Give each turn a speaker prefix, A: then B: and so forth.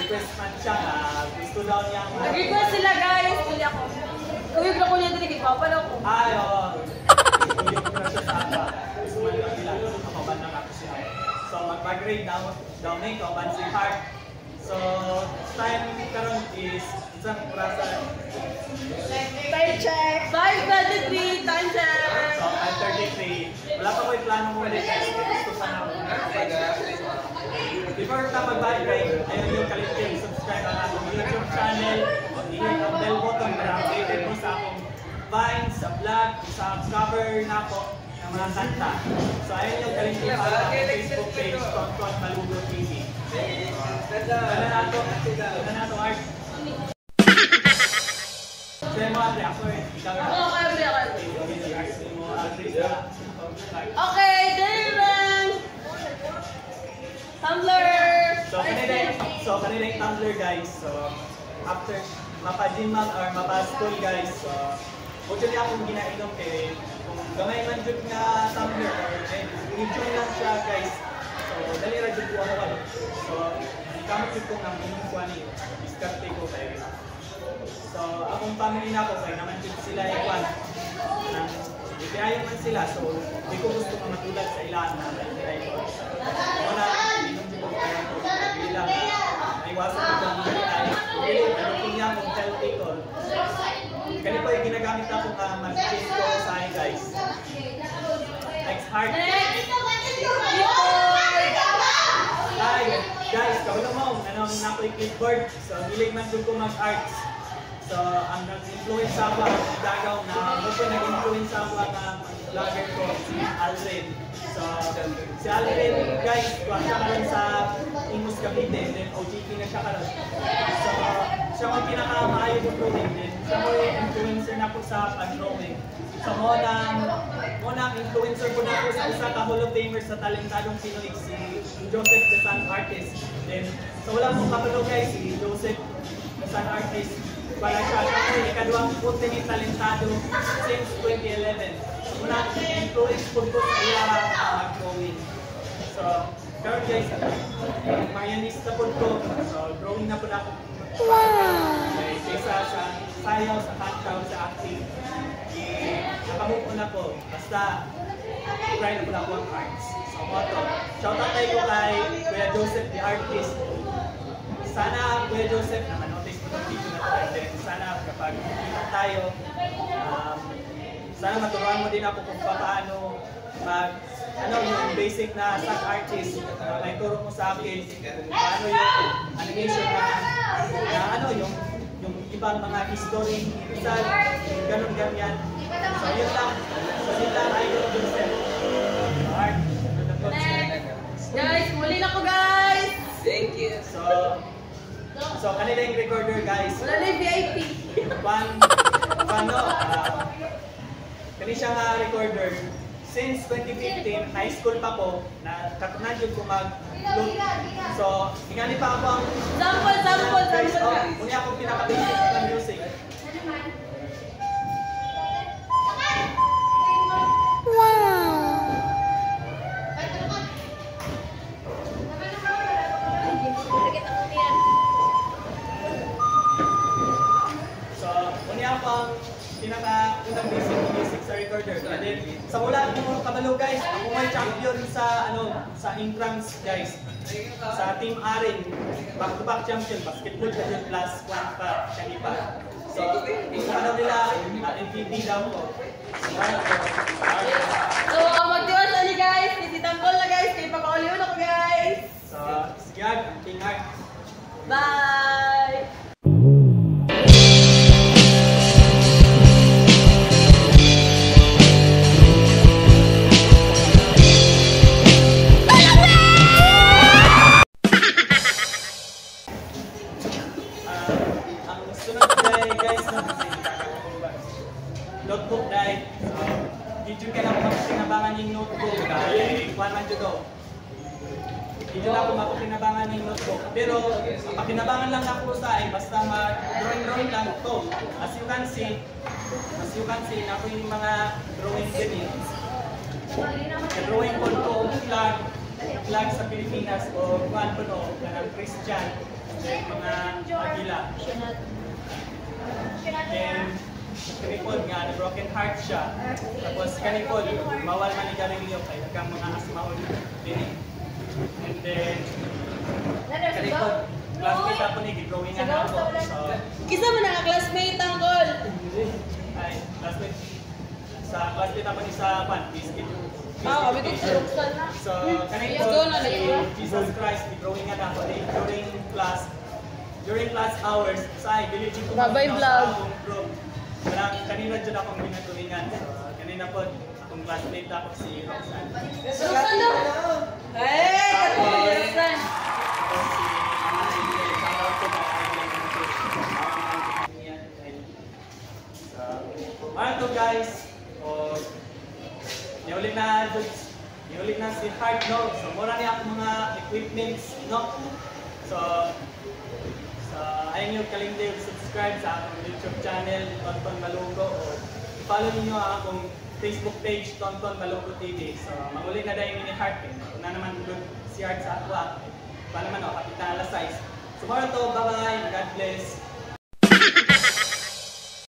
A: request man siya na gusto daw niya.
B: Nag-request sila guys, hindi ako. Kuyog na ko niya din, ipapalaw ko.
A: Ay, oo. Kuyog ko na siya sa apa. Gusto man lang nila, ako ba na ako siya. So, mag-migrate daw na ito, ban si Heart. So, time karon is isang prasa.
B: Time check! 5:33, time check!
A: So, I'm 33. Wala pa ko yung plano mo ulit guys. Gusto pa na muna. Before ka mag-migrate, ayaw yung kalitin, subscribe ang ating YouTube channel. I-hit ang bell button para updated mo sa akong Vines, sa vlog, sa cover na ako ng mga kanta. So, ayaw yung kalitin para sa Facebook page, Tonton Malugo TV. Gana na ito, Art. Sa'yo mo, Andre, ako eh. Ikaw na.
B: Oo, kaya.
A: Okay.
B: Okay, Darren! Tumblr!
A: So, kanina yung Tumblr guys. So, after mapa-gymman or mapa-school guys. So, huwag yun akong ginainom eh. Kung gamay man dyan na Tumblr or video lang siya guys. So, dali ra dyan ko ako. So, kamot yun kong ang inukuha niyo. Diskarte ko kayo. So, akong family na ako kaya naman dyan sila ikwan. Itiayon man sila. So, hindi ko gusto na matulad sa ilan na itiayon. Muna, inom dyan ko kaya ko. Bilang, naiwasan ko dyan dito tayo. Pero kung niya akong healthy ko. Kani po yung ginagamit ako na mag-change ko sa akin guys. Next heart. Hi guys, kaulo mo. Anong nako'y clipboard. So, hilig man doon ko mag-arts. So, ang nag-influence sa ako, ang gagaw na gusto nag-influence sa ako na vlogger ko, si Alvin. So, si Alvin, guys, kuha siya karoon sa Imus Cavite, then OGP na siya karoon. So, siya mo pinakamaayo ko drawing din. Siya mo yung influencer na po sa pag-drawing. So, mo nang influencer ko na po sa isa ka Hall of Famer sa talentadong Pinoy, si Joseph the Sun Artist. Then, so wala mong kapalo guys, si Joseph the Sun Artist. Wala siya ikaduang puti ni talentado since 2011. Muna influence po ko sa iya mag-drawing. So, karon guys, Marianista po ko. So, drawing na po na ako. May isa sa sayaw, sa kantaw, sa acting. Nakamupo na po. Basta, try na po na po ang arts. So, moto. Shoutout tayo ko kay Kuya Joseph the Artist. Sana, Kuya Joseph, na-notice mo itong video na tayo. Sana kapag kita tayo, sana maturuan mo din ako kung paano yung basic na stock artist. May turo mo sa akin kung paano yung animation na yung ibang mga history, isal, ganun-ganyan. So yun lang. Idol Joseph. Alright.
B: Guys, muli na ko guys!
C: Thank you.
A: So kanila yung recorder guys.
B: Wala na yung VIP.
A: Kani siya nga recorder. Since 2015, high school pa ko, katunan yun ko mag-loop. So, ingani pa ako ang...
B: Sample.
A: Muna akong pinaka-basic ng music. Pinaka-unang basic sa recorder. And then, sa mula ng kabalo guys, ako may champion sa Intrams guys. Sa Team Arin, back-to-back champion, basketball champion plus 1 pa, siya ipa. So, kung ano nila, MTV daw ko.
B: So, mag-tiwas na guys, tititambol na guys, kaya papakauliwan ako guys.
A: So, sige, tingag.
B: Bye!
A: Notebook dahil video ka lang mapapinabangan yung notebook dahil kuhan man dito. Video lang ako mapapinabangan yung notebook. Pero mapapinabangan lang ako sa basta mag-drawing lang ito. As you can see, na ako yung mga drawing din. Drawing ko ito, flag sa Pilipinas o kuhan ko ito, ng Christian. mga agila. Then, kanipod nga, broken heart siya. Tapos kanipod, bawal man ni Garilio kay nagkang mga asmaon din. And then, kanipod, classmate ako ni, gidrawing na ako. So,
B: Kisa mo na classmate tanggol.
A: ay, classmate. Sa classmate ako ni sa biscuit.
B: Abi ko sa Roxal na.
A: So, kanipod, si Jesus Christ, gidrawing na ako during class hours, sa believe ko
B: Babay vlog.
A: Kanina dyan akong ginatulingan. So, kanina po, akong classmate ako si Roxanne.
B: Roxal na. Hey, katulad Roxal.
A: Tapos si shoutout ko na to guys. Niulit na si Hart, no? So, mura niya akong mga equipments, no? So, ayaw nyo kalimday subscribe sa akong YouTube channel, Tonton Malugo, o follow niyo akong Facebook page, Tonton Malugo TV. So, magulit na dahil ni Hart, kung na naman good si Hart sa ako, paano naman, kapitan alas 6. So, mara to, bye-bye, God bless.